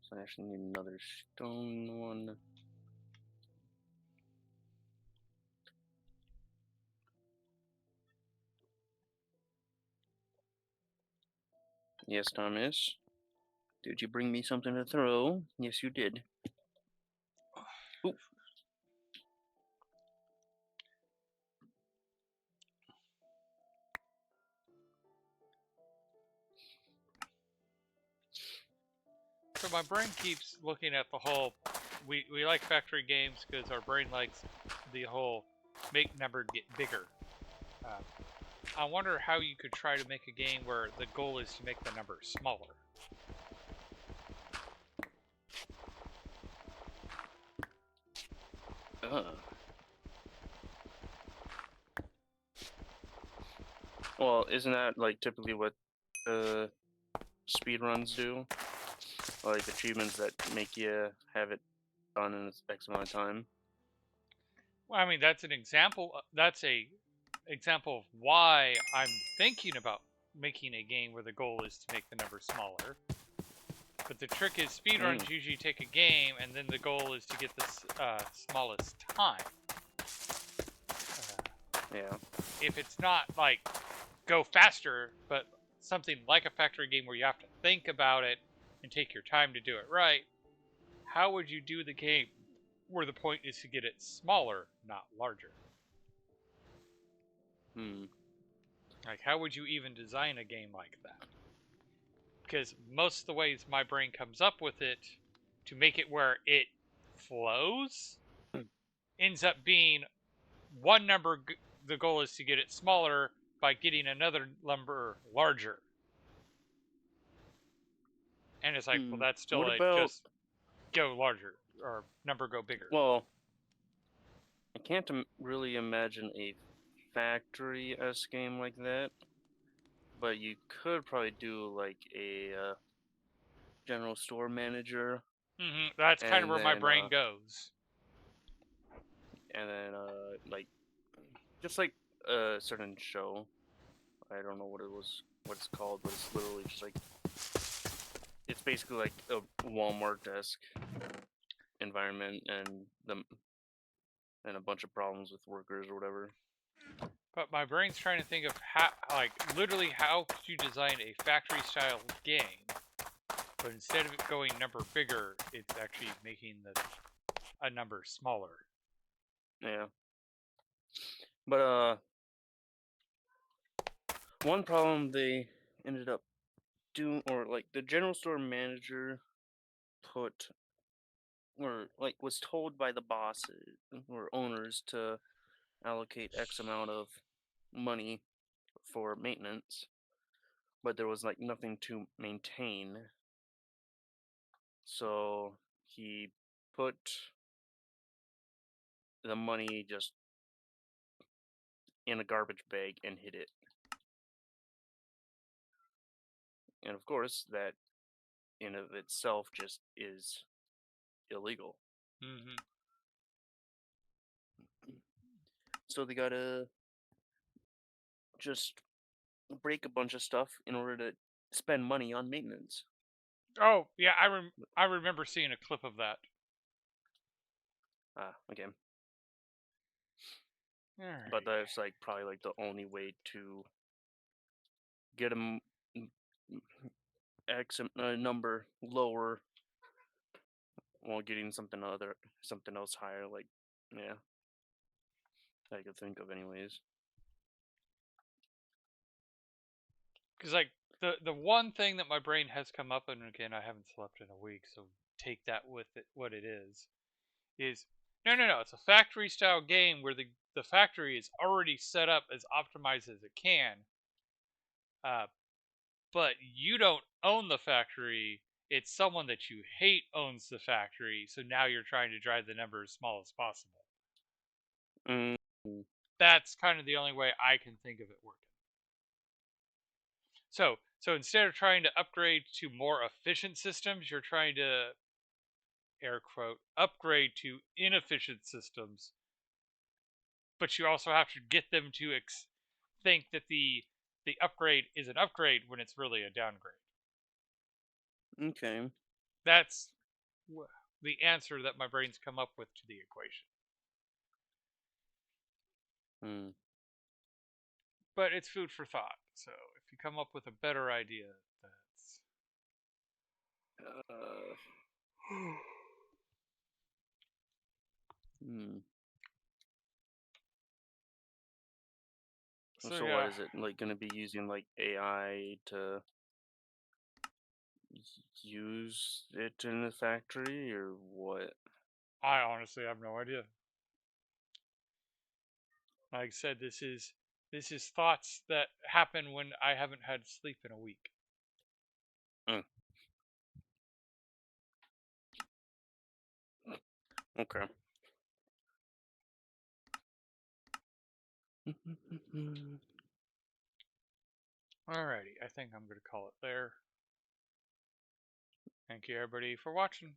So I actually need another stone one. Yes, Thomas. Did you bring me something to throw? Yes, you did. Ooh. So my brain keeps looking at the whole. We like factory games because our brain likes the whole make number get bigger. I wonder how you could try to make a game where the goal is to make the number smaller. Well, isn't that like typically what speedruns do? Like achievements that make you have it done in X amount of time. Well, I mean that's an example. That's a example of why I'm thinking about making a game where the goal is to make the number smaller. But the trick is speedruns usually take a game and then the goal is to get the smallest time. Yeah. If it's not like go faster, but something like a factory game where you have to think about it and take your time to do it right, how would you do the game where the point is to get it smaller, not larger? Hmm. Like, how would you even design a game like that? Because most of the ways my brain comes up with it to make it where it flows ends up being one number. The goal is to get it smaller by getting another number larger. And it's like, well, that's still What a about? just go larger or number go bigger. Well, I can't really imagine a factory-esque game like that, but you could probably do like a general store manager, That's kind of and where my then brain goes. like just like a certain show. I don't know what it's called, but it's literally just like it's basically like a Walmart-esque environment and a bunch of problems with workers or whatever. But my brain's trying to think of how, like, literally, how could you design a factory-style game, but instead of it going number bigger, it's actually making a number smaller. Yeah. But one problem they ended up doing, or like the general store manager put, or like was told by the bosses or owners to allocate X amount of money for maintenance, but there was like nothing to maintain. So he put the money just in a garbage bag and hid it. And of course, that in of itself just is illegal. Mm-hmm. So they gotta just break a bunch of stuff in order to spend money on maintenance. Oh yeah, I remember seeing a clip of that. Okay. All right. But that's like probably like the only way to get them X number lower while getting something else higher. Like, yeah, I could think of anyways. Because like the one thing that my brain has come up, and again, I haven't slept in a week, so take that with it. What it is no. It's a factory style game where the factory is already set up as optimized as it can, uh, but you don't own the factory. It's someone that you hate owns the factory, so now you're trying to drive the number as small as possible. Mm. That's kind of the only way I can think of it working. So instead of trying to upgrade to more efficient systems, you're trying to air quote upgrade to inefficient systems, but you also have to get them to think that the upgrade is an upgrade when it's really a downgrade. Okay. That's the answer that my brain's come up with to the equation. Hmm. But it's food for thought. So if you come up with a better idea, that's Uh, hmm. so So what yeah. is it like going to be using like AI to use it in the factory or what? I honestly have no idea. Like I said, this is thoughts that happen when I haven't had sleep in a week. Mm. Okay. Alrighty, I think I'm gonna call it there. Thank you everybody for watching.